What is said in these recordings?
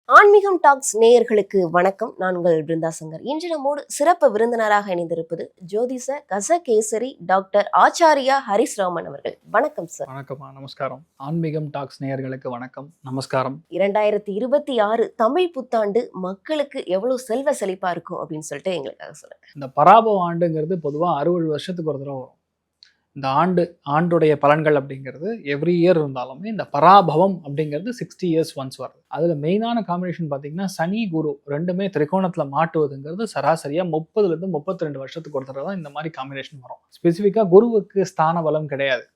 ஆன்மீகம் டாக்ஸ் நேயர்களுக்கு வணக்கம். நான் உங்கள் பிருந்தா சங்கர். இன்று நம்மோடு சிறப்பு விருந்தினராக இணைந்திருப்பது ஜோதிஷ கசகேசரி டாக்டர் ஆச்சாரியா ஹரிஸ்ராமன் அவர்கள். வணக்கம் சார். வணக்கம்மா, நமஸ்காரம். ஆன்மீகம் டாக்ஸ் நேயர்களுக்கு வணக்கம், நமஸ்காரம். 2026 தமிழ் புத்தாண்டு மக்களுக்கு எவ்வளவு செல்வ செழிப்பா இருக்கும் அப்படின்னு சொல்லிட்டு எங்களுக்காக சொல்லுங்க. இந்த பராபவ ஆண்டுங்கிறது பொதுவாக 60 வருஷத்துக்கு ஒரு தடவை வரும். இந்த ஆண்டுடைய பலன்கள் அப்படிங்கிறது எவ்ரி இயர் இருந்தாலுமே இந்த பராபவம் அப்படிங்கிறது 60 இயர்ஸ் ஒன்ஸ் வருது. அதில் மெயினான காம்பினேஷன் பார்த்தீங்கன்னா சனி குரு ரெண்டுமே திரிகோணத்தில் மாட்டுவதுங்கிறது சராசரியாக 30லேருந்து 32 வருஷத்துக்கு ஒரு தடவை தான் இந்த மாதிரி காம்பினேஷன் வரும். ஸ்பெசிஃபிக்காக குருவுக்கு ஸ்தான பலம் கிடையாது.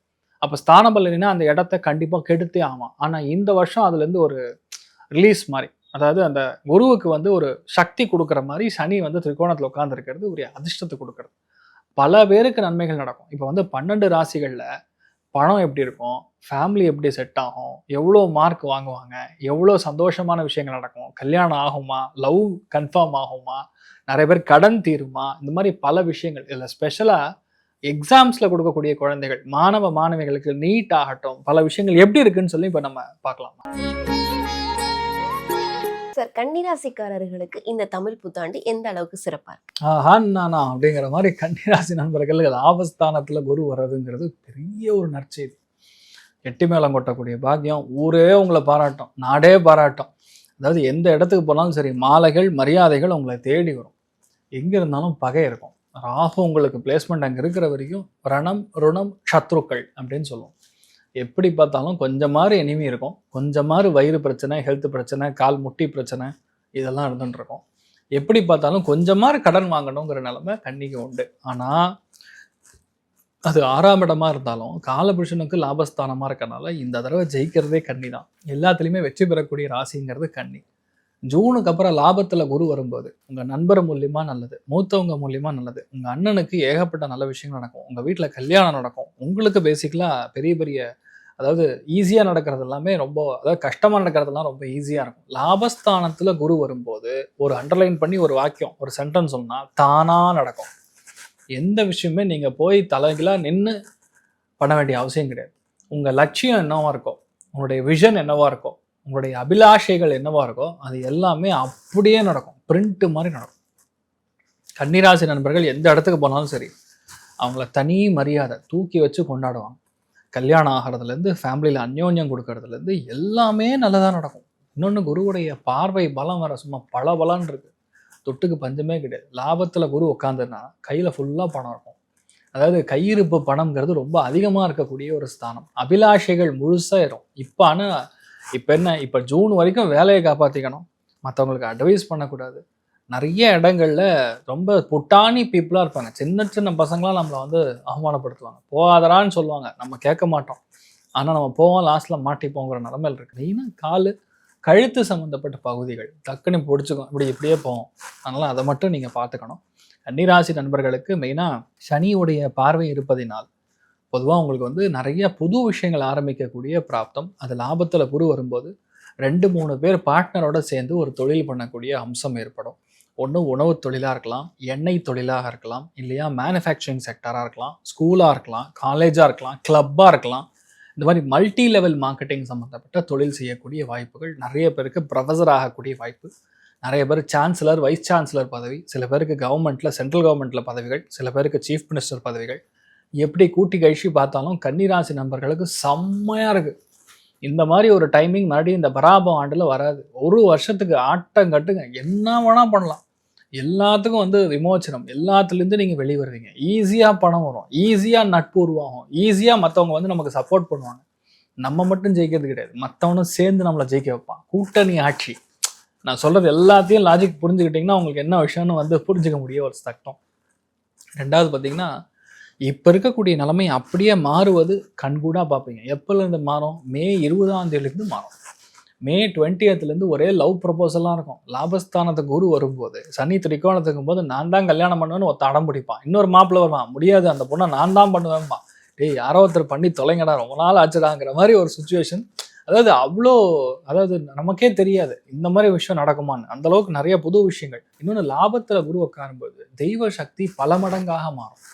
அப்போ ஸ்தான பலம்னா அந்த இடத்த கண்டிப்பாக கெடுத்தே ஆகும். ஆனால் இந்த வருஷம் அதுலேருந்து ஒரு ரிலீஸ் மாதிரி, அதாவது அந்த குருவுக்கு ஒரு சக்தி கொடுக்குற மாதிரி சனி திரிகோணத்தில் உட்காந்துருக்கிறது ஒரு அதிர்ஷ்டத்தை கொடுக்குறது. பல பேருக்கு நன்மைகள் நடக்கும். இப்போ 12 ராசிகளில் பணம் எப்படி இருக்கும், ஃபேமிலி எப்படி செட் ஆகும், எவ்வளோ மார்க் வாங்குவாங்க, எவ்வளோ சந்தோஷமான விஷயங்கள் நடக்கும், கல்யாணம் ஆகுமா, லவ் கன்ஃபார்ம் ஆகுமா, நிறைய பேர் கடன் தீருமா, இந்த மாதிரி பல விஷயங்கள். இதில் ஸ்பெஷலாக எக்ஸாம்ஸில் கொடுக்கக்கூடிய குழந்தைகள், மாணவ மாணவிகளுக்கு நீட் ஆகட்டும், பல விஷயங்கள் எப்படி இருக்குன்னு சொல்லி இப்போ நம்ம பார்க்கலாம். சார், கன்னிராசிக்காரர்களுக்கு இந்த தமிழ் புத்தாண்டு எந்த அளவுக்கு சிறப்பா இருக்கு? நானா அப்படிங்கிற மாதிரி கன்னிராசி நண்பர்கள் லாபஸ்தானத்துல குரு வர்றதுங்கிறது பெரிய ஒரு நற்செய்தி. எட்டி மேளம் கொட்டக்கூடிய பாக்கியம். ஊரே உங்களை பாராட்டும், நாடே பாராட்டும். அதாவது எந்த இடத்துக்கு போனாலும் சரி, மாலைகள் மரியாதைகள் உங்களை தேடி வரும். எங்க இருந்தாலும் பகை இருக்கும். ராகு உங்களுக்கு பிளேஸ்மெண்ட் அங்கே இருக்கிற வரைக்கும் ரணம் ருணம் சத்ருக்கள் அப்படின்னு சொல்லுவோம். எப்படி பார்த்தாலும் கொஞ்சமாறு எனிமி இருக்கும், கொஞ்சமாறு வயிறு பிரச்சனை, ஹெல்த் பிரச்சனை, கால் முட்டி பிரச்சனை, இதெல்லாம் இருந்துட்டு இருக்கும். எப்படி பார்த்தாலும் கொஞ்சமாறு கடன் வாங்கணுங்கிற நிலைமை கன்னிக்கு உண்டு. ஆனால் அது 6ஆம் இடமா இருந்தாலும் காலபுருஷனுக்கு லாபஸ்தானமாக இருக்கனால இந்த தடவை ஜெயிக்கிறதே கன்னி தான். எல்லாத்துலேயுமே வெற்றி பெறக்கூடிய ராசிங்கிறது கன்னி. ஜூனுக்கு அப்புறம் லாபத்தில் குரு வரும்போது உங்கள் நண்பர் மூலியமாக நல்லது, மூத்தவங்க மூலியமாக நல்லது, உங்கள் அண்ணனுக்கு ஏகப்பட்ட நல்ல விஷயங்கள் நடக்கும், உங்கள் வீட்டில் கல்யாணம் நடக்கும். உங்களுக்கு பேசிக்கலாக பெரிய பெரிய, அதாவது ஈஸியாக நடக்கிறது எல்லாமே ரொம்ப, அதாவது கஷ்டமாக நடக்கிறதுலாம் ரொம்ப ஈஸியாக இருக்கும். லாபஸ்தானத்தில் குரு வரும்போது ஒரு அண்டர்லைன் பண்ணி ஒரு வாக்கியம், ஒரு சென்டென்ஸ் சொன்னால் தானாக நடக்கும். எந்த விஷயமே நீங்கள் போய் தலைகளாக நின்று பண்ண வேண்டிய அவசியம் கிடையாது. உங்கள் லட்சியம் என்னவா இருக்கோ, உங்களுடைய விஷன் என்னவா இருக்கோ, உங்களுடைய அபிலாஷைகள் என்னவா இருக்கோ, அது எல்லாமே அப்படியே நடக்கும், பிரிண்ட் மாதிரி நடக்கும். கன்னிராசி நண்பர்கள் எந்த இடத்துக்கு போனாலும் சரி, அவங்கள தனி மரியாதை தூக்கி வச்சு கொண்டாடுவாங்க. கல்யாணம் ஆகிறதுலேருந்து, ஃபேமிலியில் அந்யோன்யம் கொடுக்கறதுலேருந்து எல்லாமே நல்லதாக நடக்கும். இன்னொன்று, குருவுடைய பார்வை பலம் வர சும்மா பல பலன்னு இருக்கு, தொட்டுக்கு பஞ்சமே கிடையாது. லாபத்தில் குரு உட்காந்துன்னா கையில் ஃபுல்லாக பணம் இருக்கும். அதாவது கையிருப்பு பணம்ங்கிறது ரொம்ப அதிகமாக இருக்கக்கூடிய ஒரு ஸ்தானம். அபிலாஷைகள் முழுசாக இருக்கும். இப்போ ஜூன் வரைக்கும் வேலையை காப்பாற்றிக்கணும், மற்றவங்களுக்கு அட்வைஸ் பண்ணக்கூடாது. நிறைய இடங்கள்ல ரொம்ப புட்டானி பீப்புளாக இருப்பாங்க. சின்ன சின்ன பசங்களாம் நம்மளை அவமானப்படுத்துவாங்க, போகாதரான்னு சொல்லுவாங்க, நம்ம கேட்க மாட்டோம். ஆனால் நம்ம போவோம், லாஸ்ட்டில் மாட்டிப்போங்கிற நிலமையில் இருக்குது. மெயினாக கால் கழுத்து சம்மந்தப்பட்ட பகுதிகள் டக்குன்னு பிடிச்சிக்கும், இப்படியே போவோம். அதனால் அதை மட்டும் நீங்கள் பார்த்துக்கணும். கன்னிராசி நண்பர்களுக்கு மெயினாக சனியுடைய பார்வை இருப்பதினால் பொதுவாக உங்களுக்கு நிறைய புது விஷயங்கள் ஆரம்பிக்கக்கூடிய பிராப்தம். அது லாபத்தில் குரு வரும்போது 2-3 பேர் பார்ட்னரோட சேர்ந்து ஒரு தொழில் பண்ணக்கூடிய அம்சம் ஏற்படும். ஒன்று உணவு தொழிலாக இருக்கலாம், எண்ணெய் தொழிலாக இருக்கலாம், இல்லையா மேனுஃபேக்சரிங் செக்டராக இருக்கலாம், ஸ்கூலாக இருக்கலாம், காலேஜாக இருக்கலாம், கிளப்பாக இருக்கலாம். இந்த மாதிரி மல்டி லெவல் மார்க்கெட்டிங் சம்மந்தப்பட்ட தொழில் செய்யக்கூடிய வாய்ப்புகள் நிறைய பேருக்கு. ப்ரொஃபஸர் ஆகக்கூடிய வாய்ப்பு நிறைய பேர். சான்சலர், வைஸ் சான்சலர் பதவி, சில பேருக்கு கவர்மெண்ட்டில், சென்ட்ரல் கவர்மெண்ட்டில் பதவிகள், சில பேருக்கு சீஃப் மினிஸ்டர் பதவிகள். எப்படி கூட்டி கழிச்சு பார்த்தாலும் கன்னிராசி நண்பர்களுக்கு செம்மையாக இருக்குது. இந்த மாதிரி ஒரு டைமிங் மறுபடியும் இந்த பராபவ ஆண்டில் வராது. ஒரு வருஷத்துக்கு ஆட்டம் கட்டுங்க, என்ன வேணால் பண்ணலாம். எல்லாத்துக்கும் விமோச்சனம், எல்லாத்துலேருந்து நீங்கள் வெளியே வருவீங்க. ஈஸியாக பணம் வரும், ஈஸியாக நட்பு உருவாகும், ஈஸியாக மற்றவங்க நமக்கு சப்போர்ட் பண்ணுவாங்க. நம்ம மட்டும் ஜெயிக்கிறது கிடையாது, மற்றவனும் சேர்ந்து நம்மளை ஜெயிக்க வைப்பான். கூட்டணி ஆட்சி. நான் சொல்கிறது எல்லாத்தையும் லாஜிக் புரிஞ்சுக்கிட்டிங்கன்னா உங்களுக்கு என்ன விஷயம்னு புரிஞ்சுக்க முடிய ஒரு சட்டம். ரெண்டாவது பார்த்தீங்கன்னா, இப்போ இருக்கக்கூடிய நிலைமை அப்படியே மாறுவது கண்கூடாக பார்ப்பீங்க. எப்போலேருந்து மாறும்? மே 20ஆம் தேதியிலேருந்து மாறும். மே 20th ஒரே லவ் ப்ரொபோசலாக இருக்கும். லாபஸ்தானத்துக்கு குரு வரும்போது, சனி திரிகோணத்துக்கும் போது நான் தான் கல்யாணம் பண்ணுவேன்னு ஒருத்த அடம் பிடிப்பான். இன்னொரு மாப்பிள்ளை வருவான், முடியாது அந்த பொண்ணை நான் தான் பண்ணுவேன்பான். டேய், யாரோ ஒருத்தர் பண்ணி தொலைங்கடா, ரொம்ப நாள் ஆச்சுடாங்கிற மாதிரி ஒரு சுச்சுவேஷன். அதாவது நமக்கே தெரியாது இந்த மாதிரி விஷயம் நடக்குமான்னு, அந்த அளவுக்கு நிறைய புது விஷயங்கள். இன்னொன்று, லாபத்தில் குரு உட்காரும்போது தெய்வ சக்தி பல மடங்காக மாறும்.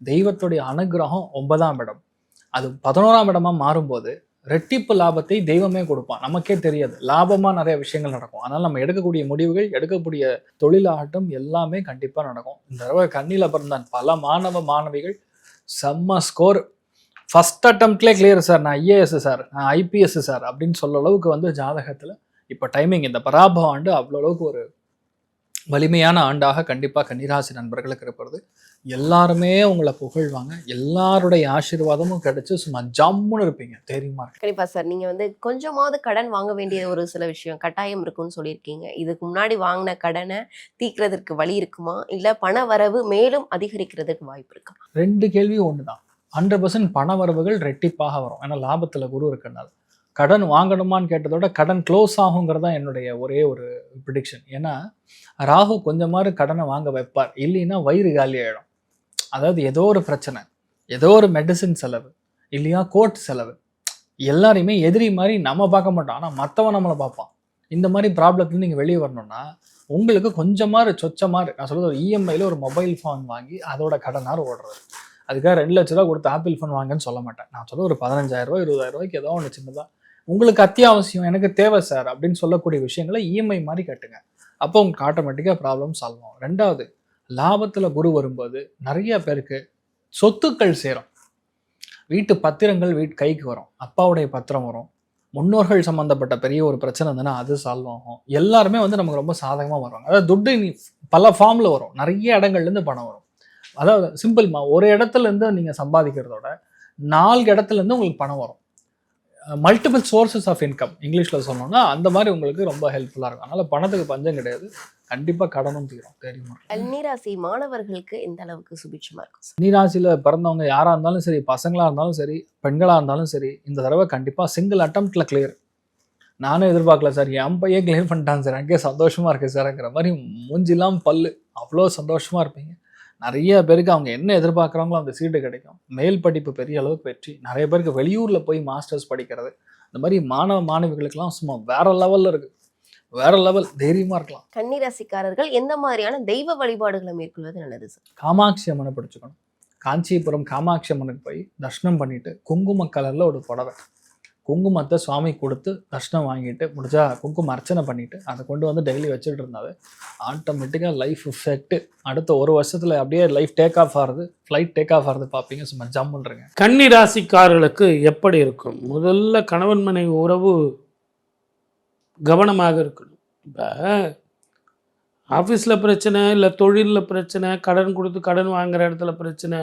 தெய்வத்துடைய அனுகிரகம் 9ஆம் இடம், அது 11ஆம் இடமா மாறும்போது ரெட்டிப்பு லாபத்தை தெய்வமே கொடுப்பான். நமக்கே தெரியாது. லாபமா நிறைய விஷயங்கள் நடக்கும். அதனால நம்ம எடுக்கக்கூடிய முடிவுகள், எடுக்கக்கூடிய தொழிலாகட்டும் எல்லாமே கண்டிப்பா நடக்கும். இந்த தடவை கன்னியில பிறந்தான் பல மாணவ மாணவிகள் செம்ம ஸ்கோர். ஃபர்ஸ்ட் அட்டம்ப்ட்லேயே கிளியர் சார், நான் ஐஏஎஸ் சார், நான் ஐபிஎஸ் சார் அப்படின்னு சொல்ல அளவுக்கு வந்து ஜாதகத்தில் இப்போ டைமிங் இந்த பராபவ ஆண்டு அவ்வளோ அளவுக்கு ஒரு வலிமையான ஆண்டாக கண்டிப்பாக கன்னிராசி நண்பர்களுக்கு இருப்பது. எல்லாருமே உங்களை புகழ்வாங்க, எல்லாருடைய ஆசீர்வாதமும் கிடைச்சு சும்மா ஜம்முன்னு இருப்பீங்க, தெரியுமா? கண்டிப்பா சார். நீங்க வந்து கொஞ்சமாவது கடன் வாங்க வேண்டிய ஒரு சில விஷயம் கட்டாயம் இருக்குன்னு சொல்லியிருக்கீங்க. இதுக்கு முன்னாடி வாங்கின கடனை தீர்க்கிறதுக்கு வழி இருக்குமா, இல்ல பண வரவு மேலும் அதிகரிக்கிறதுக்கு வாய்ப்பு இருக்கா? 2 கேள்வியும் ஒன்று தான். 100% பண வரவுகள் ரெட்டிப்பாக வரும். ஏன்னா லாபத்தில் குரு இருக்கனால. கடன் வாங்கணுமான்னு கேட்டதோட கடன் க்ளோஸ் ஆகுங்கிறது தான் என்னுடைய ஒரே ஒரு ப்ரிடிக்ஷன். ஏன்னா ராகு கொஞ்சமாவது கடனை வாங்க வைப்பார், இல்லைன்னா வயிறு காலி ஆகிடும். அதாவது ஏதோ ஒரு பிரச்சனை, ஏதோ ஒரு மெடிசின் செலவு, இல்லையா கோர்ட் செலவு, எல்லாரையுமே எதிரி மாதிரி நம்ம பார்க்க மாட்டோம், ஆனால் மற்றவன் நம்மளை பார்ப்பான். இந்த மாதிரி ப்ராப்ளத்துல நீங்கள் வெளியே வரணும்னா உங்களுக்கு கொஞ்சமாறு சொச்சமாறு, நான் சொல்கிறது ஒரு இஎம்ஐயில் ஒரு மொபைல் ஃபோன் வாங்கி அதோட கடனார் ஓடுறது. அதுக்காக 2 லட்ச ரூபா கொடுத்து ஆப்பிள் ஃபோன் வாங்கன்னு சொல்ல மாட்டேன். நான் சொல்ல ஒரு 15,000 ரூபா 20,000 ரூபாய்க்கு ஏதோ ஒன்று சின்னதாக உங்களுக்கு அத்தியாவசியம், எனக்கு தேவை சார் அப்படின்னு சொல்லக்கூடிய விஷயங்களை இஎம்ஐ மாதிரி கட்டுங்க. அப்போ உங்களுக்கு ஆட்டோமேட்டிக்காக ப்ராப்ளம் சால்வ் ஆகும். 2வது, லாபத்தில் குரு வரும்போது நிறைய பேருக்கு சொத்துக்கள் சேரும். வீட்டு பத்திரங்கள் கைக்கு வரும், அப்பாவுடைய பத்திரம் வரும், முன்னோர்கள் சம்மந்தப்பட்ட பெரிய ஒரு பிரச்சனை இருந்ததுன்னா அது சால்வ் ஆகும். எல்லாருமே வந்து நமக்கு ரொம்ப சாதகமாக வருவாங்க. அதாவது துட்டு பல ஃபார்மில் வரும், நிறைய இடங்கள்லேருந்து பணம் வரும். அதாவது சிம்பிள்மா, ஒரு இடத்துல இருந்து நீங்கள் சம்பாதிக்கிறதோட 4 இடத்துல இருந்து உங்களுக்கு பணம் வரும். மல்டிபிள் சோர்சஸ் ஆஃப் இன்கம் இங்கிலீஷில் சொன்னோம்னா அந்த மாதிரி உங்களுக்கு ரொம்ப ஹெல்ப்ஃபுல்லாக இருக்கும். அதனால் பணத்துக்கு பஞ்சம் கிடையாது, கண்டிப்பாக கடனும் தீரும், தெரியுமா? கன்னிராசி மாணவர்களுக்கு எந்த அளவுக்கு சுபிட்சமாக இருக்கும்? கன்னிராசியில் பிறந்தவங்க யாராக இருந்தாலும் சரி, பசங்களாக இருந்தாலும் சரி, பெண்களாக இருந்தாலும் சரி, இந்த தடவை கண்டிப்பாக சிங்கிள் அட்டம்ப்டில் கிளியர். நானும் எதிர்பார்க்கல சார், என் பையன் கிளியர் பண்ணிட்டான் சார், எனக்கே சந்தோஷமாக இருக்குது சார்ங்கிற மாதிரி மூஞ்சிலாம் பல்லு அவ்வளோ சந்தோஷமாக இருப்பீங்க. நிறைய பேருக்கு அவங்க என்ன எதிர்பார்க்குறாங்களோ அந்த சீட்டு கிடைக்கும். மேல் படிப்பு பெரிய அளவுக்கு வெற்றி. நிறைய பேருக்கு வெளியூரில் போய் மாஸ்டர்ஸ் படிக்கிறது, இந்த மாதிரி மாணவ மாணவிகளுக்கெல்லாம் சும்மா வேற லெவலில் இருக்குது, வேற லெவல், தைரியமாக இருக்கலாம். கன்னிராசிக்காரர்கள் எந்த மாதிரியான தெய்வ வழிபாடுகளை மேற்கொள்வது நல்லது சார்? காமாட்சி அம்மனை படிச்சுக்கணும். காஞ்சிபுரம் காமாட்சி அம்மனுக்கு போய் தர்ஷனம் பண்ணிட்டு குங்கும கலரில் ஒரு புடவை, குங்குமத்தை சுவாமி கொடுத்து தர்ஷனம் வாங்கிட்டு முடிஞ்சா குங்குமம் அர்ச்சனை பண்ணிட்டு அதை கொண்டு வந்து டெய்லி வச்சுட்டு இருந்தாவே ஆட்டோமேட்டிக்காக லைஃப் எஃபெக்ட் அடுத்த 1 வருஷத்துல அப்படியே லைஃப் டேக் ஆஃப் ஆகிறது, ஃப்ளைட் டேக் ஆஃப் ஆகிறது பார்ப்பீங்க, சும்மா ஜம்முன்றங்க. கன்னி ராசிக்காரர்களுக்கு எப்படி இருக்கும்? முதல்ல கணவன் மனைவி உறவு கவனமாக இருக்கணும். இப்போ ஆஃபீஸில் பிரச்சனை, இல்லை தொழிலில் பிரச்சனை, கடன் கொடுத்து கடன் வாங்குகிற இடத்துல பிரச்சனை,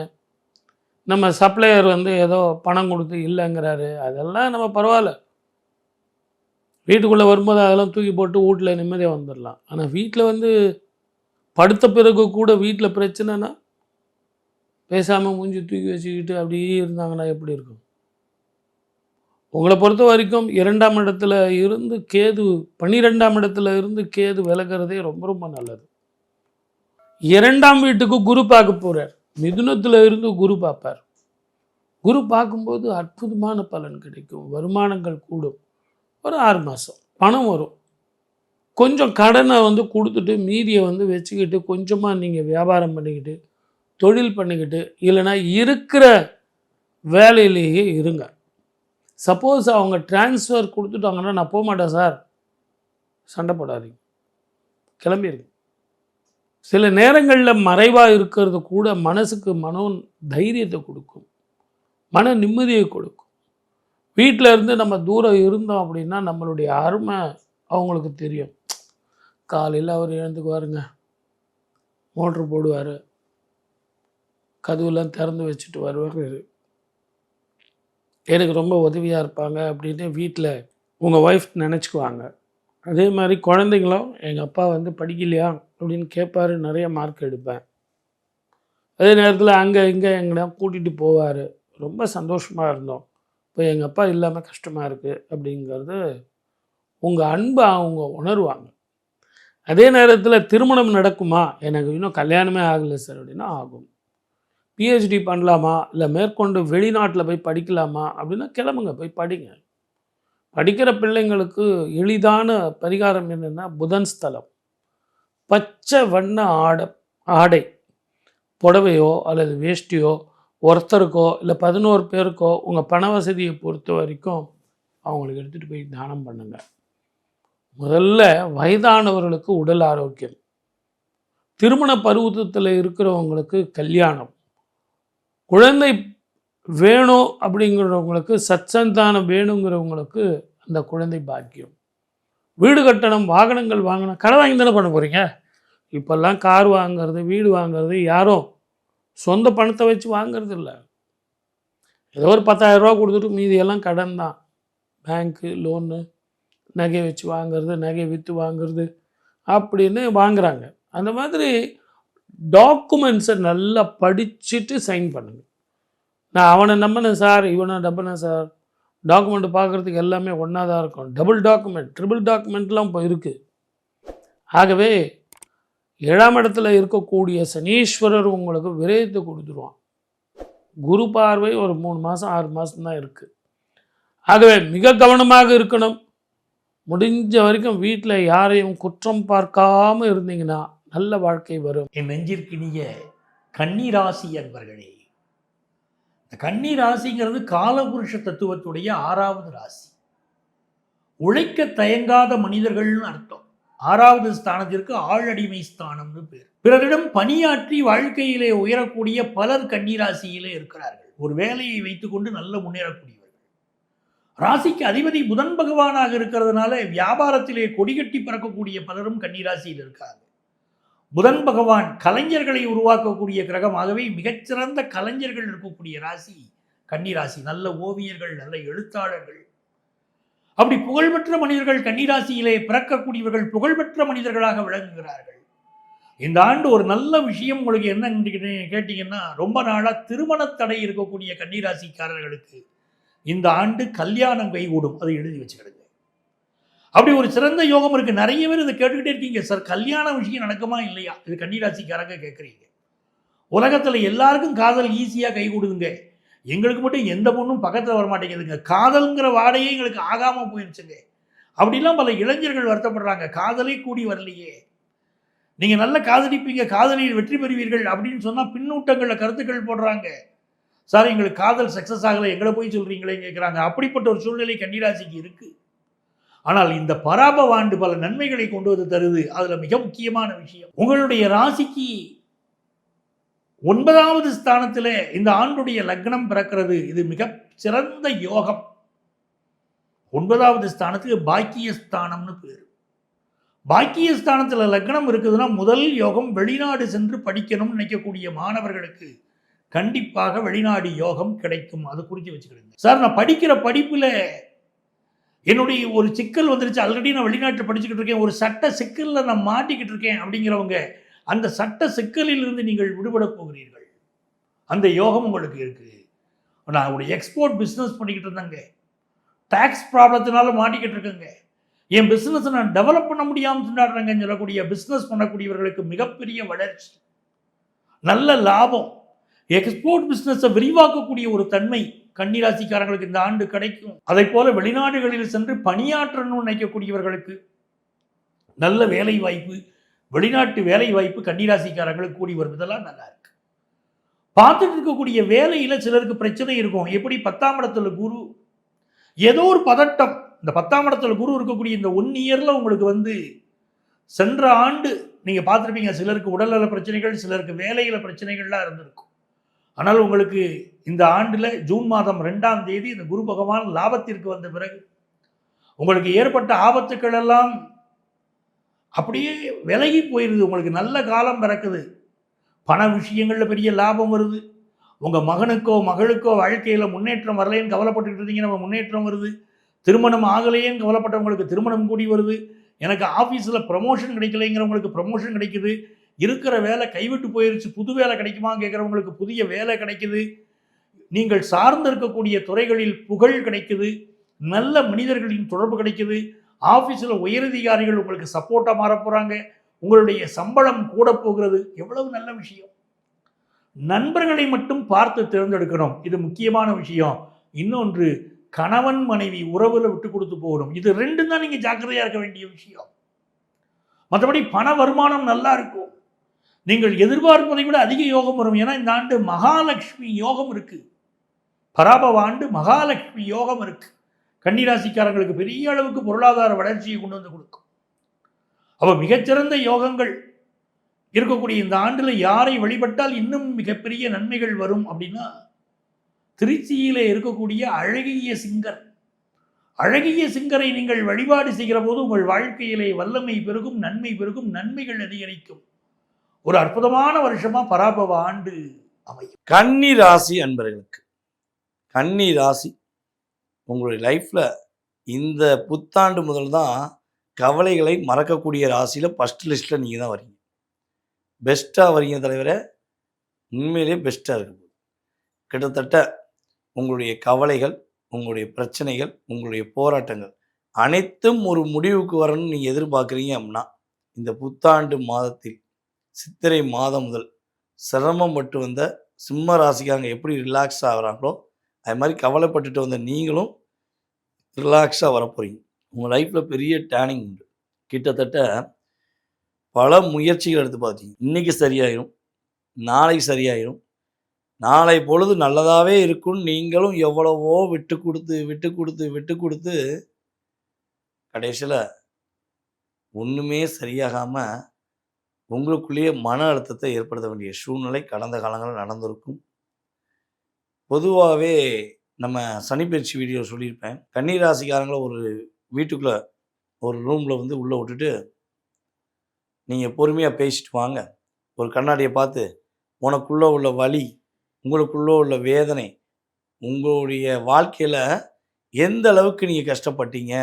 நம்ம சப்ளையர் வந்து ஏதோ பணம் கொடுத்து இல்லைங்கிறாரு, அதெல்லாம் நம்ம பரவாயில்ல, வீட்டுக்குள்ளே வரும்போது அதெல்லாம் தூக்கி போட்டு வீட்டில் நிம்மதியாக வந்துடலாம். ஆனால் வீட்டில் வந்து படுத்த பிறகு கூட வீட்டில் பிரச்சனைனா பேசாமல் மூஞ்சி தூக்கி வச்சுக்கிட்டு அப்படியே இருந்தாங்கன்னா எப்படி இருக்கும்? உங்களை பொறுத்த வரைக்கும் 2ஆம் இடத்துல இருந்து கேது, 12ஆம் இடத்துல இருந்து கேது விலகிறதே ரொம்ப ரொம்ப நல்லது. 2ஆம் வீட்டுக்கு குரு பார்க்க போகிறார், மிதுனத்தில் இருந்து குரு பார்ப்பார். குரு பார்க்கும்போது அற்புதமான பலன் கிடைக்கும், வருமானங்கள் கூடும். ஒரு 6 மாதம் பணம் வரும். கொஞ்சம் கடனை வந்து கொடுத்துட்டு மீதியை வந்து வச்சுக்கிட்டு கொஞ்சமாக நீங்கள் வியாபாரம் பண்ணிக்கிட்டு தொழில் பண்ணிக்கிட்டு இல்லைன்னா இருக்கிற வேலையிலேயே இருங்க. சப்போஸ் அவங்க டிரான்ஸ்ஃபர் கொடுத்துட்டாங்கன்னா நான் போக மாட்டேன் சார், சண்டை போடாதீங்க, கிளம்பிடுங்க. சில நேரங்களில் மறைவாக இருக்கிறது கூட மனசுக்கு தைரியத்தை கொடுக்கும், மன நிம்மதியை கொடுக்கும். வீட்டில் இருந்து நம்ம தூரம் இருந்தோம் அப்படின்னா நம்மளுடைய அருமை அவங்களுக்கு தெரியும். காலையில் அவர் எழுந்துக்குவாருங்க, மோட்ரு போடுவார், கதவுலாம் திறந்து வச்சுட்டு வருவார், எனக்கு ரொம்ப உதவியாக இருப்பாங்க அப்படின்னு வீட்டில் உங்கள் ஒய்ஃப் நினச்சிக்குவாங்க. அதே மாதிரி குழந்தைங்களும் எங்கள் அப்பா வந்து படிக்கலையா அப்படின்னு கேட்பார், நிறைய மார்க் எடுப்பேன். அதே நேரத்தில் அங்கே இங்கே எங்கன்னா கூட்டிகிட்டு போவார், ரொம்ப சந்தோஷமாக இருந்தோம், இப்போ எங்கள் அப்பா இல்லாமல் கஷ்டமாக இருக்குது அப்படிங்கிறது உங்கள் அன்பை அவங்க உணர்வாங்க. அதே நேரத்தில் திருமணம் நடக்குமா, எனக்கு இன்னும் கல்யாணமே ஆகலை சார் அப்படின்னா ஆகும். பிஹெச்டி பண்ணலாமா, இல்லை மேற்கொண்டு வெளிநாட்டில் போய் படிக்கலாமா அப்படின்னா கிளம்புங்க, போய் படிங்க. படிக்கிற பிள்ளைங்களுக்கு எளிதான பரிகாரம் என்னென்னா புதன் ஸ்தலம், பச்சை வண்ண ஆடை புடவையோ அல்லது வேஷ்டியோ ஒருத்தருக்கோ இல்லை 11 பேருக்கோ உங்கள் பண வசதியை பொறுத்த வரைக்கும் அவங்களுக்கு எடுத்துகிட்டு போய் தானம் பண்ணுங்க. முதல்ல வயதானவர்களுக்கு உடல் ஆரோக்கியம், திருமண பருவத்தில் இருக்கிறவங்களுக்கு கல்யாணம், குழந்தை வேணும் அப்படிங்கிறவங்களுக்கு, சத்சந்தானம் வேணுங்கிறவங்களுக்கு அந்த குழந்தை பாக்கியம், வீடு கட்டணும், வாகனங்கள் வாங்கணும். கடை வாங்கி தானே பண்ண போகிறீங்க. இப்போல்லாம் கார் வாங்கிறது, வீடு வாங்கிறது யாரும் சொந்த பணத்தை வச்சு வாங்கிறது இல்லை. ஏதோ ஒரு 10,000 ரூபா கொடுத்துட்டு மீதியெல்லாம் கடன் தான். பேங்க்கு, லோனு, நகை வச்சு வாங்கிறது, நகை விற்று வாங்கிறது அப்படின்னு வாங்குறாங்க. அந்த மாதிரி டாக்குமெண்ட்ஸை நல்லா படிச்சுட்டு சைன் பண்ணுங்க. நான் அவனை நம்பினேன் சார், இவனை நம்பினேன் சார், டாக்குமெண்ட் பார்க்குறதுக்கு எல்லாமே ஒன்றா தான் இருக்கும். டபுள் டாக்குமெண்ட், ட்ரிபிள் டாக்குமெண்ட்லாம் இப்போ இருக்குது. ஆகவே 7ஆம் இடத்துல இருக்கக்கூடிய சனீஸ்வரர் உங்களுக்கு விரயத்தை கொடுத்துருவான். குரு பார்வை ஒரு 3 மாதம் 6 மாதம் தான் இருக்குது. ஆகவே மிக கவனமாக இருக்கணும். முடிஞ்ச வரைக்கும் வீட்டில் யாரையும் குற்றம் பார்க்காம இருந்தீங்கன்னா நல்ல வாழ்க்கை வரும். என் நெஞ்சிற்கினிய கன்னிராசி அன்பர்களே, இந்த கன்னிராசிங்கிறது காலபுருஷ தத்துவத்துடைய 6வது ராசி. உழைக்க தயங்காத மனிதர்கள்னு அர்த்தம். 6வது ஸ்தானத்திற்கு ஆளடிமை ஸ்தானம்னு பேர். பிறரிடம் பணியாற்றி வாழ்க்கையிலே உயரக்கூடிய பலர் கன்னிராசியிலே இருக்கிறார்கள். ஒரு வேலையை வைத்துக்கொண்டு நல்ல முன்னேறக்கூடியவர்கள். ராசிக்கு அதிபதி புதன் பகவானாக இருக்கிறதுனால வியாபாரத்திலே கொடிகட்டி பறக்கக்கூடிய பலரும் கன்னிராசியில் இருக்காங்க. புதன் பகவான் கலைஞர்களை உருவாக்கக்கூடிய கிரகமாகவே மிகச்சிறந்த கலைஞர்கள் இருக்கக்கூடிய ராசி கன்னிராசி. நல்ல ஓவியர்கள், நல்ல எழுத்தாளர்கள், அப்படி புகழ்பெற்ற மனிதர்கள் கன்னிராசியிலே பிறக்கக்கூடியவர்கள் புகழ்பெற்ற மனிதர்களாக விளங்குகிறார்கள். இந்த ஆண்டு ஒரு நல்ல விஷயம் உங்களுக்கு என்ன கேட்டீங்கன்னா, ரொம்ப நாளா திருமண தடை இருக்கக்கூடிய கன்னிராசிக்காரர்களுக்கு இந்த ஆண்டு கல்யாணம் கைகூடும். அதை எழுதி வச்சுக்கிடுங்க. அப்படி ஒரு சிறந்த யோகம் இருக்கு. நிறைய பேர் இதை கேட்டுக்கிட்டே இருக்கீங்க, சார் கல்யாண விஷயம் நடக்குமா இல்லையா? இது கன்னிராசிக்காரங்க கேட்குறீங்க. உலகத்தில் எல்லாருக்கும் காதல் ஈஸியாக கைகூடுதுங்க, எங்களுக்கு மட்டும் எந்த பொண்ணும் பக்கத்தில் வரமாட்டேங்குதுங்க, காதல்ங்கிற வாடையே எங்களுக்கு ஆகாமல் போயிடுச்சுங்க. அப்படிலாம் பல இளைஞர்கள் வருத்தப்படுறாங்க, காதலே கூடி வரலையே. நீங்கள் நல்ல காதலிப்பீங்க, காதலில் வெற்றி பெறுவீர்கள் அப்படின்னு சொன்னால் பின்னூட்டங்களில் கருத்துக்கள் போடுறாங்க. சார் எங்களுக்கு காதல் சக்ஸஸ் ஆகலை, எங்களை போய் சொல்கிறீங்களேன்னு கேட்குறாங்க. அப்படிப்பட்ட ஒரு சூழ்நிலை கன்னிராசிக்கு இருக்குது. ஆனால் இந்த பராபவ ஆண்டு பல நன்மைகளை கொண்டு வந்து தருது. அதில் மிக முக்கியமான விஷயம், உங்களுடைய ராசிக்கு 9வது ஸ்தானத்தில் இந்த ஆண்டுடைய லக்னம் பிறக்கிறது. இது மிக சிறந்த யோகம். 9வது ஸ்தானத்துக்கு பாக்கியஸ்தானம்னு பேர். பாக்கியஸ்தானத்தில் லக்னம் இருக்குதுன்னா முதல் யோகம் வெளிநாடு சென்று படிக்கணும்னு நினைக்கக்கூடிய மாணவர்களுக்கு கண்டிப்பாக வெளிநாடு யோகம் கிடைக்கும். அது குறித்து வச்சுக்கிடுங்க. சார் நான் படிக்கிற படிப்பில் என்னுடைய ஒரு சிக்கல் வந்துருச்சு, ஆல்ரெடி நான் வெளிநாட்டில் படிச்சுக்கிட்டு இருக்கேன், ஒரு சட்ட சிக்கலில் நான் மாட்டிக்கிட்டு இருக்கேன் அப்படிங்கிறவங்க அந்த சட்ட சிக்கலிலிருந்து நீங்கள் விடுபட போகிறீர்கள். அந்த யோகம் உங்களுக்கு இருக்குது. நான் ஒரு எக்ஸ்போர்ட் பிஸ்னஸ் பண்ணிக்கிட்டு இருந்தேங்க, டேக்ஸ் ப்ராப்ளத்தினால மாட்டிக்கிட்டு இருக்கேங்க, என் பிஸ்னஸை நான் டெவலப் பண்ண முடியாமல் திண்டாடுறேங்கன்னு சொல்லக்கூடிய பிஸ்னஸ் பண்ணக்கூடியவர்களுக்கு மிகப்பெரிய வளர்ச்சி, நல்ல லாபம், எக்ஸ்போர்ட் பிஸ்னஸை விரிவாக்கக்கூடிய ஒரு தன்மை கன்னிராசிக்காரங்களுக்கு இந்த ஆண்டு கிடைக்கும். அதை போல வெளிநாடுகளில் சென்று பணியாற்றணும்னு நினைக்கக்கூடியவர்களுக்கு நல்ல வேலை வாய்ப்பு, வெளிநாட்டு வேலை வாய்ப்பு கன்னிராசிக்காரங்களுக்கு கூடி வரும். இதெல்லாம் நல்லா இருக்கு. பார்த்துட்டு இருக்கக்கூடிய வேலையில சிலருக்கு பிரச்சனை இருக்கும். எப்படி 10ஆம் இடத்துல குரு, ஏதோ ஒரு பதட்டம். இந்த 10ஆம் இடத்துல குரு இருக்கக்கூடிய இந்த 1 இயர்ல உங்களுக்கு சென்ற ஆண்டு நீங்க பார்த்துருப்பீங்க, சிலருக்கு உடல்நல பிரச்சனைகள், சிலருக்கு வேலையில பிரச்சனைகள்லாம் இருந்திருக்கும். ஆனால் உங்களுக்கு இந்த ஆண்டுல ஜூன் மாதம் 2ஆம் தேதி இந்த குரு பகவான் லாபத்திற்கு வந்த பிறகு உங்களுக்கு ஏற்பட்ட ஆபத்துக்கள் எல்லாம் அப்படியே விலகி போயிடுது. உங்களுக்கு நல்ல காலம் பிறக்குது. பண விஷயங்களில் பெரிய லாபம் வருது. உங்கள் மகனுக்கோ மகளுக்கோ வாழ்க்கையில் முன்னேற்றம் வரலைன்னு கவலைப்பட்டுக்கிட்டு இருந்தீங்கன்னா நம்ம முன்னேற்றம் வருது. திருமணம் ஆகலையேன்னு கவலைப்பட்டவங்களுக்கு திருமணம் கூடி வருது. எனக்கு ஆஃபீஸில் ப்ரமோஷன் கிடைக்கலைங்கிறவங்களுக்கு ப்ரமோஷன் கிடைக்குது. இருக்கிற வேலை கைவிட்டு போயிருச்சு, புது வேலை கிடைக்குமான்னு கேட்குறவங்களுக்கு புதிய வேலை கிடைக்குது. நீங்கள் சார்ந்து இருக்கக்கூடிய துறைகளில் புகழ் கிடைக்குது. நல்ல மனிதர்களின் தொடர்பு கிடைக்குது. ஆஃபீஸில் உயரதிகாரிகள் உங்களுக்கு சப்போர்ட்டாக மாற போகிறாங்க. உங்களுடைய சம்பளம் கூட போகிறது. எவ்வளவு நல்ல விஷயம். நண்பர்களை மட்டும் பார்த்து தேர்ந்தெடுக்கணும், இது முக்கியமான விஷயம். இன்னொன்று, கணவன் மனைவி உறவுல விட்டு கொடுத்து போகணும். இது 2 தான் நீங்கள் ஜாக்கிரதையாக இருக்க வேண்டிய விஷயம். மற்றபடி பண வருமானம் நல்லா இருக்கும். நீங்கள் எதிர்பார்ப்பதை விட அதிக யோகம் வரும். ஏன்னா இந்த ஆண்டு மகாலட்சுமி யோகம் இருக்கு. பராபவ ஆண்டு மகாலட்சுமி யோகம் இருக்கு. கன்னிராசிக்காரங்களுக்கு பெரிய அளவுக்கு பொருளாதார வளர்ச்சியை கொண்டு வந்து கொடுக்கும். அப்போ மிகச்சிறந்த யோகங்கள் இருக்கக்கூடிய இந்த ஆண்டில் யாரை வழிபட்டால் இன்னும் மிகப்பெரிய நன்மைகள் வரும் அப்படின்னா, திருச்சியிலே இருக்கக்கூடிய அழகிய சிங்கர், அழகிய சிங்கரை நீங்கள் வழிபாடு செய்கிற போது உங்கள் வாழ்க்கையிலே வல்லமை பெருகும், நன்மை பெருகும், நன்மைகள் அதிகரிக்கும். ஒரு அற்புதமான வருஷமா பராபவ ஆண்டு அமையும். கன்னி ராசி அன்பர்களுக்கு, கன்னி ராசி உங்களுடைய லைஃப்ல இந்த புத்தாண்டு முதல் தான் கவலைகளை மறக்கக்கூடிய ராசியில ஃபர்ஸ்ட் லிஸ்ட்ல நீங்க தான் வரீங்க. பெஸ்டா வரீங்க தலைவரே, உண்மையிலேயே பெஸ்டா இருக்கு. கிட்டத்தட்ட உங்களுடைய கவலைகள், உங்களுடைய பிரச்சனைகள், உங்களுடைய போராட்டங்கள் அனைத்தும் ஒரு முடிவுக்கு வரணும்னு நீங்கள் எதிர்பார்க்குறீங்க அப்படின்னா, இந்த புத்தாண்டு மாதத்தில் சித்திரை மாதம் முதல் சிரமப்பட்டு வந்த சிம்ம ராசிக்காரங்க எப்படி ரிலாக்ஸ் ஆகிறாங்களோ அது மாதிரி கவலைப்பட்டுட்டு வந்த நீங்களும் ரிலாக்ஸாக வரப்போகிறீங்க. உங்கள் லைஃப்பில் பெரிய டேர்னிங் உண்டு. கிட்டத்தட்ட பல முயற்சிகள் எடுத்து பார்த்தீங்க. இன்றைக்கி சரியாயிரும், நாளைக்கு சரியாயிரும், நாளை பொழுது நல்லதாகவே இருக்கும்னு நீங்களும் எவ்வளவோ விட்டு கொடுத்து கடைசியில் ஒன்றுமே சரியாகாமல் உங்களுக்குள்ளேயே மன அழுத்தத்தை ஏற்படுத்த வேண்டிய சூழ்நிலை கடந்த காலங்களில் நடந்திருக்கும். பொதுவாகவே நம்ம சனிப்பயிற்சி வீடியோ சொல்லியிருப்பேன். கன்னிராசிக்காரங்களை ஒரு வீட்டுக்குள்ளே ஒரு ரூமில் வந்து உள்ளே விட்டுட்டு நீங்கள் பொறுமையாக பேசிட்டு வாங்க. ஒரு கண்ணாடியை பார்த்து உனக்குள்ளே உள்ள வலி, உங்களுக்குள்ளே உள்ள வேதனை, உங்களுடைய வாழ்க்கையில் எந்த அளவுக்கு நீங்கள் கஷ்டப்பட்டீங்க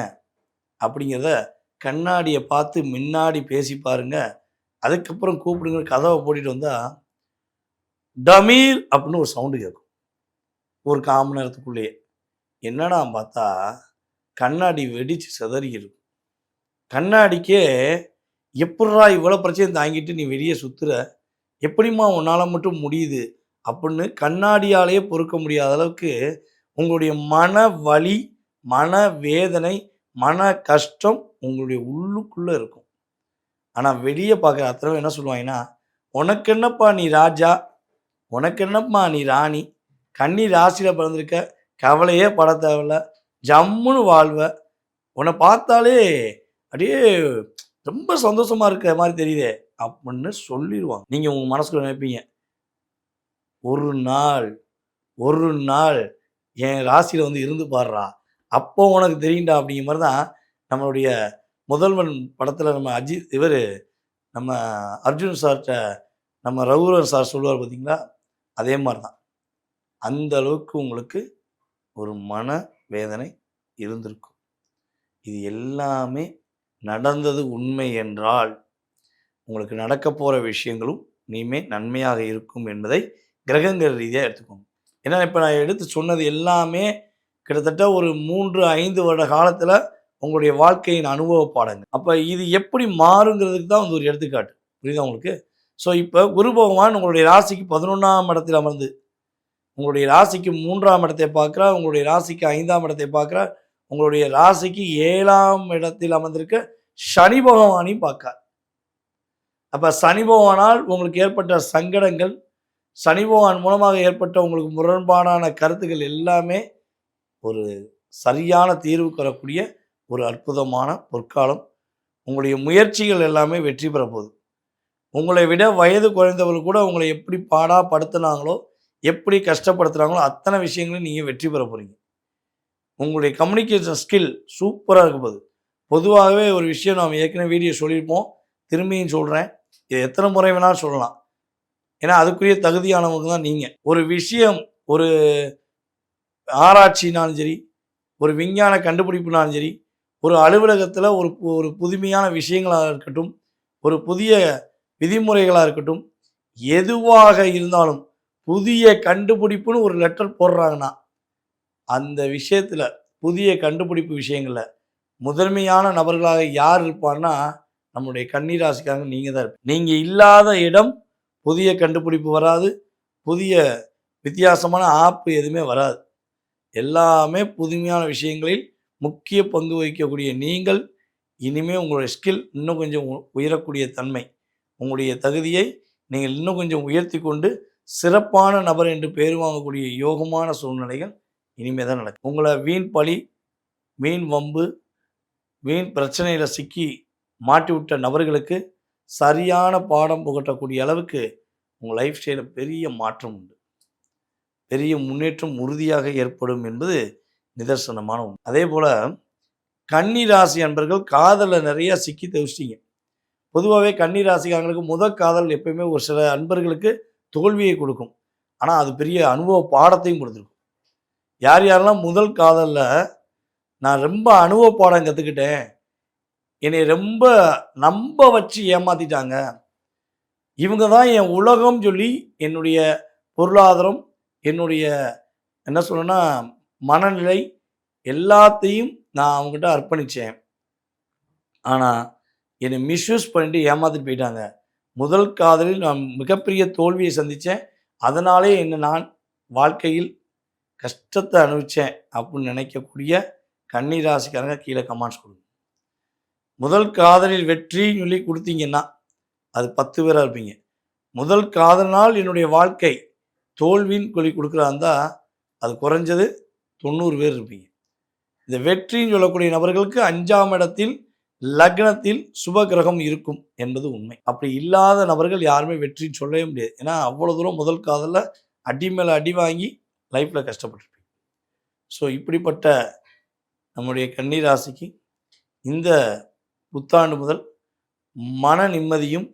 அப்படிங்கிறத கண்ணாடியை பார்த்து முன்னாடி பேசி பாருங்க. அதுக்கப்புறம் கூப்பிடுங்க. கதவை போட்டிட்டு வந்தால் டமீர் அப்படின்னு ஒரு சவுண்டு கேட்கும். ஒரு 1/4 மணி நேரத்துக்குள்ளேயே என்னடா பார்த்தா கண்ணாடி வெடித்து சிதறி இருக்கும். கண்ணாடிக்கே எப்பட்றா இவ்வளோ பிரச்சனை தாங்கிட்டு நீ வெளியே சுற்றுற, எப்படிம்மா உன்னால் மட்டும் முடியுது அப்படின்னு கண்ணாடியாலேயே பொறுக்க முடியாத அளவுக்கு உங்களுடைய மன வலி, மன வேதனை, மன கஷ்டம் உங்களுடைய உள்ளுக்குள்ளே இருக்கும். ஆனால் வெளியே பார்க்குற அத்தனை என்ன சொல்லுவாங்கன்னா, உனக்கு என்னப்பா நீ ராஜா, உனக்கு என்னப்பா நீ ராணி, கன்னி ராசியில் பிறந்திருக்க, கவலையே பட தேவையில்ல, ஜம்முன்னு வாழ்வ, உன்னை பார்த்தாலே அப்படியே ரொம்ப சந்தோஷமாக இருக்கிற மாதிரி தெரியுதே அப்படின்னு சொல்லிடுவாங்க. நீங்கள் உங்கள் மனசுக்குள்ள நினைப்பீங்க, ஒரு நாள் என் ராசியில் வந்து இருந்து பாடுறா, அப்போ உனக்கு தெரியுண்டா அப்படிங்கிற மாதிரி தான் நம்மளுடைய முதல்வன் படத்தில் நம்ம அர்ஜுன் சார்கிட்ட நம்ம ரகுவரன் சார் சொல்லுவார் பார்த்தீங்களா, அதே மாதிரி தான். அந்த அளவுக்கு உங்களுக்கு ஒரு மன வேதனை இருந்திருக்கும். இது எல்லாமே நடந்தது உண்மை என்றால் உங்களுக்கு நடக்க போகிற விஷயங்களும் இனிமேல் நன்மையாக இருக்கும் என்பதை கிரகங்கள் ரீதியாக எடுத்துக்கோங்க. ஏன்னா இப்போ நான் எடுத்து சொன்னது எல்லாமே கிட்டத்தட்ட ஒரு 3-5 வருட காலத்தில் உங்களுடைய வாழ்க்கையின் அனுபவ பாடங்கள். அப்போ இது எப்படி மாறுங்கிறதுக்கு தான் வந்து ஒரு எடுத்துக்காட்டு. புரியுதா உங்களுக்கு? ஸோ இப்போ குரு பகவான் உங்களுடைய ராசிக்கு 11ஆம் இடத்தில் அமர்ந்து உங்களுடைய ராசிக்கு 3ஆம் இடத்தை பார்க்குறார், உங்களுடைய ராசிக்கு 5ஆம் இடத்தை பார்க்குறார், உங்களுடைய ராசிக்கு 7ஆம் இடத்தில் அமர்ந்திருக்க சனி பகவானையும் பார்க்கார். அப்போ சனி பகவானால் உங்களுக்கு ஏற்பட்ட சங்கடங்கள், சனி பகவான் மூலமாக ஏற்பட்ட உங்களுக்கு முரண்பாடான கருத்துக்கள் எல்லாமே ஒரு சரியான தீர்வுக்கு வரக்கூடிய ஒரு அற்புதமான பொற்காலம். உங்களுடைய முயற்சிகள் எல்லாமே வெற்றி பெற போகுது. உங்களை விட வயது குறைந்தவர்கள் கூட உங்களை எப்படி படுத்தினாங்களோ, எப்படி கஷ்டப்படுத்துகிறாங்களோ அத்தனை விஷயங்களையும் நீங்கள் வெற்றி பெற போகிறீங்க. உங்களுடைய கம்யூனிகேஷன் ஸ்கில் சூப்பராக இருக்க போகுது. பொதுவாகவே ஒரு விஷயம் நாம் ஏற்கனவே வீடியோ சொல்லியிருப்போம், திரும்பியும் சொல்கிறேன், இது எத்தனை முறை வேணாலும் சொல்லலாம். ஏன்னா அதுக்குரிய தகுதியானவங்க தான் நீங்கள். ஒரு விஷயம், ஒரு ஆராய்ச்சினாலும் சரி, ஒரு விஞ்ஞான கண்டுபிடிப்புனாலும் சரி, ஒரு அலுவலகத்தில் ஒரு புதுமையான விஷயங்களாக இருக்கட்டும், ஒரு புதிய விதிமுறைகளாக இருக்கட்டும், எதுவாக இருந்தாலும் புதிய கண்டுபிடிப்புன்னு ஒரு லெட்டர் போடுறாங்கன்னா அந்த விஷயத்தில் புதிய கண்டுபிடிப்பு விஷயங்களில் முதன்மையான நபர்களாக யார் இருப்பான்னா நம்முடைய கன்னிராசிக்காரங்க நீங்கள் தான் இருப்பீங்க. நீங்கள் இல்லாத இடம் புதிய கண்டுபிடிப்பு வராது, புதிய வித்தியாசமான ஆப்பு எதுவுமே வராது. எல்லாமே புதுமையான விஷயங்களில் முக்கிய பங்கு வகிக்கக்கூடிய நீங்கள் இனிமேல் உங்களுடைய ஸ்கில் இன்னும் கொஞ்சம் உயரக்கூடிய தன்மை, உங்களுடைய தகுதியை நீங்கள் இன்னும் கொஞ்சம் உயர்த்தி கொண்டு சிறப்பான நபர் என்று பேர் வாங்கக்கூடிய யோகமான சூழ்நிலைகள் இனிமேல் தான் நடக்கும். உங்களை வீண் பழி, வீண் வம்பு, வீண் பிரச்சனையில் சிக்கி மாட்டிவிட்ட நபர்களுக்கு சரியான பாடம் புகட்டக்கூடிய அளவுக்கு உங்கள் லைஃப் ஸ்டைலில் பெரிய மாற்றம் உண்டு. பெரிய முன்னேற்றம் உறுதியாக ஏற்படும் என்பது நிதர்சனமான ஒன்று. அதே போல் கன்னி ராசி அன்பர்கள் காதலில் நிறைய சிக்கி தவிச்சிட்டிங்க. பொதுவாகவே கன்னி ராசிக்காரங்களுக்கு முதல் காதல் எப்பயுமே ஒரு சில அன்பர்களுக்கு தோல்வியை கொடுக்கும். ஆனால் அது பெரிய அனுபவ பாடத்தையும் கொடுத்துருக்கும். யார் யாரெல்லாம் முதல் காதலில் நான் ரொம்ப அனுபவ பாடம் கற்றுக்கிட்டேன், என்னை ரொம்ப நம்ப வச்சு ஏமாற்றிட்டாங்க, இவங்க தான் என் உலகம் சொல்லி என்னுடைய பொருளாதாரம், என்னுடைய என்ன சொல்லணும்னா மனநிலை எல்லாத்தையும் நான் அவங்ககிட்ட அர்ப்பணித்தேன், ஆனால் என்னை மிஸ்யூஸ் பண்ணிட்டு ஏமாற்றிட்டு போயிட்டாங்க. முதல் காதலில் நான் மிகப்பெரிய தோல்வியை சந்தித்தேன், அதனாலே என்னை நான் வாழ்க்கையில் கஷ்டத்தை அனுபவித்தேன் அப்படின்னு நினைக்கக்கூடிய கன்னி ராசிக்காரங்க கீழே கமெண்ட்ஸ் கொடுங்க. முதல் காதலில் வெற்றின்னு சொல்லி கொடுத்தீங்கன்னா அது 10 பேராக இருப்பீங்க. முதல் காதலினால் என்னுடைய வாழ்க்கை தோல்வின்னு சொல்லி கொடுக்குறா இருந்தால் அது குறைஞ்சது 90 பேர் இருப்பீங்க. இந்த வெற்றின்னு சொல்லக்கூடிய நபர்களுக்கு 5ஆம் இடத்தில் லக்னத்தில் சுப கிரகம் இருக்கும் என்பது உண்மை. அப்படி இல்லாத நபர்கள் யாருமே வெற்றின்னு சொல்லவே முடியாது. ஏன்னா அவ்வளோ தூரம் முதல் காதலில் அடி மேலே அடி வாங்கி லைஃப்பில் கஷ்டப்பட்டுருப்பீங்க. ஸோ இப்படிப்பட்ட நம்முடைய கன்னி ராசிக்கு இந்த புத்தாண்டு முதல் மன நிம்மதியும்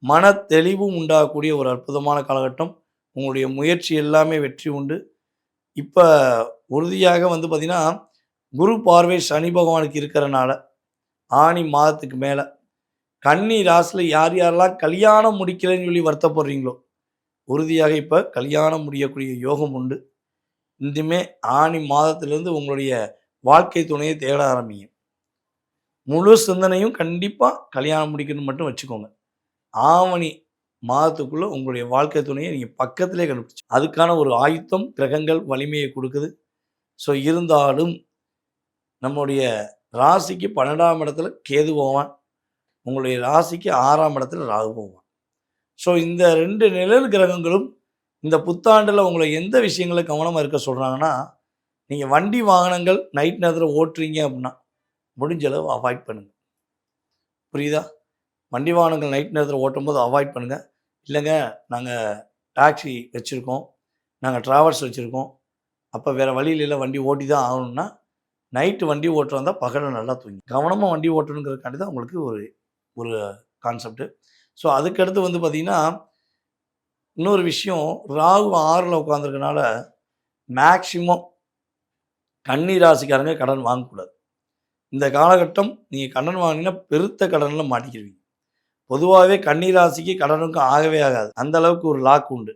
மன தெளிவும் உண்டாகக்கூடிய ஒரு அற்புதமான காலகட்டம். உங்களுடைய முயற்சி எல்லாமே வெற்றி உண்டு. இப்போ உறுதியாக பார்த்திங்கன்னா குரு பார்வை சனி பகவானுக்கு இருக்கிறனால ஆனி மாதத்துக்கு மேலே கன்னி ராசியில் யார் யாரெல்லாம் கல்யாணம் முடிக்கலைன்னு சொல்லி வருத்தப்படுறீங்களோ உறுதியாக இப்போ கல்யாணம் முடியக்கூடிய யோகம் உண்டு. இனிமே ஆனி மாதத்திலேருந்து உங்களுடைய வாழ்க்கை துணையை தேட ஆரம்பிங்க. முழு சிந்தனையும் கண்டிப்பாக கல்யாணம் முடிக்கணும்னு மட்டும் வச்சுக்கோங்க. ஆவணி மாதத்துக்குள்ளே உங்களுடைய வாழ்க்கை துணையை நீங்கள் பக்கத்திலே கண்டுபிடிச்சி அதுக்கான ஒரு ஆயுத்தம் கிரகங்கள் வலிமையை கொடுக்குது. ஸோ இருந்தாலும் நம்முடைய ராசிக்கு 12ஆம் இடத்துல கேது போவான், உங்களுடைய ராசிக்கு 6ஆம் இடத்துல ராகு போவான். ஸோ இந்த 2 நிழல் கிரகங்களும் இந்த புத்தாண்டில் உங்களை எந்த விஷயங்களை கவனமாக இருக்க சொல்கிறாங்கன்னா, நீங்கள் வண்டி வாகனங்கள் நைட் நேரத்தில் ஓட்டுறீங்க அப்படின்னா முடிஞ்ச அளவு அவாய்ட் பண்ணுங்கள். புரியுதா? வண்டி வாகனங்கள் நைட் நேரத்தில் ஓட்டும் போது அவாய்ட் பண்ணுங்கள். இல்லைங்க நாங்கள் டாக்ஸி வச்சுருக்கோம், நாங்கள் ட்ராவல்ஸ் வச்சுருக்கோம், அப்போ வேறு வழியில் வண்டி ஓட்டி தான் ஆகணும்னா நைட்டு வண்டி ஓட்டுறதா பகலில் நல்லா தூங்கி கவனமாக வண்டி ஓட்டணுங்கிறதுக்காண்டி தான் உங்களுக்கு ஒரு கான்செப்ட்டு. ஸோ அதுக்கடுத்து பார்த்திங்கன்னா இன்னொரு விஷயம், ராகு 6ல் உட்காந்துருக்கனால மேக்சிமம் கன்னி ராசிக்காரங்க கடன் வாங்கக்கூடாது. இந்த காலகட்டம் நீங்கள் கடன் வாங்கினீங்கன்னா பெருத்த கடனில் மாட்டிக்கிடுவீங்க. பொதுவாகவே கன்னி ராசிக்கு கடனுக்கும் ஆகவே ஆகாது, அந்த அளவுக்கு ஒரு லாக் உண்டு.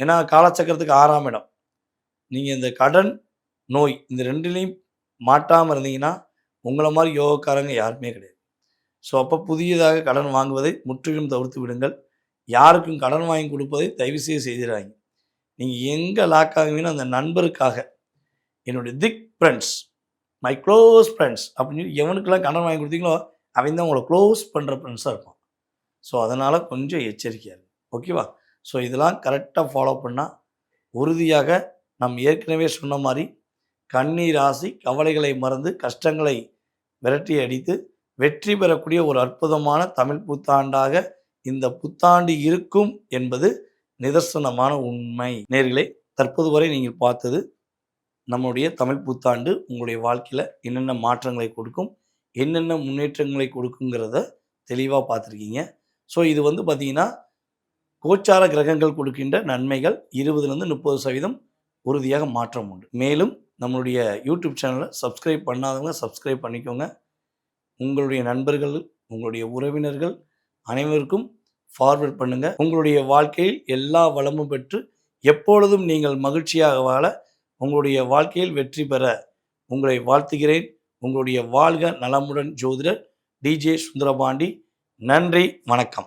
ஏன்னா காலச்சக்கரத்துக்கு 6ஆம் இடம். நீங்கள் இந்த கடன் நோய் இந்த 2லையும் மாட்டாமல் இருந்தீங்கன்னா உங்களை மாதிரி யோகக்காரங்க யாருமே கிடையாது. ஸோ அப்போ புதியதாக கடன் வாங்குவதை முற்றிலும் தவிர்த்து விடுங்கள். யாருக்கும் கடன் வாங்கி கொடுப்பதை தயவுசெய்து செய்திடாங்க. நீங்கள் எங்கே லாக் ஆகுவீங்கன்னா அந்த நண்பருக்காக என்னுடைய திக் ஃப்ரெண்ட்ஸ், மை க்ளோஸ் ஃப்ரெண்ட்ஸ் அப்படின்னு சொல்லி எவனுக்கெல்லாம் கடன் வாங்கி கொடுத்தீங்களோ அவன் தான் உங்களை க்ளோஸ் பண்ணுற ஃப்ரெண்ட்ஸாக இருப்பான். ஸோ அதனால் கொஞ்சம் எச்சரிக்கையாக இருக்கும். ஓகேவா? ஸோ இதெல்லாம் கரெக்டாக ஃபாலோ பண்ணால் உறுதியாக நம்ம ஏற்கனவே சொன்ன மாதிரி கன்னி ராசி கவலைகளை மறந்து கஷ்டங்களை விரட்டி அடித்து வெற்றி பெறக்கூடிய ஒரு அற்புதமான தமிழ் புத்தாண்டாக இந்த புத்தாண்டு இருக்கும் என்பது நிதர்சனமான உண்மை. நேயர்களே, தற்போது வரை நீங்கள் பார்த்தது நம்முடைய தமிழ் புத்தாண்டு உங்களுடைய வாழ்க்கையில் என்னென்ன மாற்றங்களை கொடுக்கும், என்னென்ன முன்னேற்றங்களை கொடுக்குங்கிறத தெளிவாக பார்த்துருக்கீங்க. ஸோ இது பார்த்திங்கன்னா கோச்சார கிரகங்கள் கொடுக்கின்ற நன்மைகள் 20லேருந்து 30% உறுதியாக மாற்றம் உண்டு. மேலும் நம்மளுடைய யூடியூப் சேனலை சப்ஸ்கிரைப் பண்ணாதவங்க சப்ஸ்கிரைப் பண்ணிக்கோங்க. உங்களுடைய நண்பர்கள், உங்களுடைய உறவினர்கள் அனைவருக்கும் ஃபார்வர்ட் பண்ணுங்கள். உங்களுடைய வாழ்க்கையில் எல்லா வளமும் பெற்று எப்பொழுதும் நீங்கள் மகிழ்ச்சியாக வாழ, உங்களுடைய வாழ்க்கையில் வெற்றி பெற உங்களை வாழ்த்துகிறேன். உங்களுடைய வாழ்க நலமுடன் ஜோதிடர் DJ சுந்தரபாண்டி. நன்றி, வணக்கம்.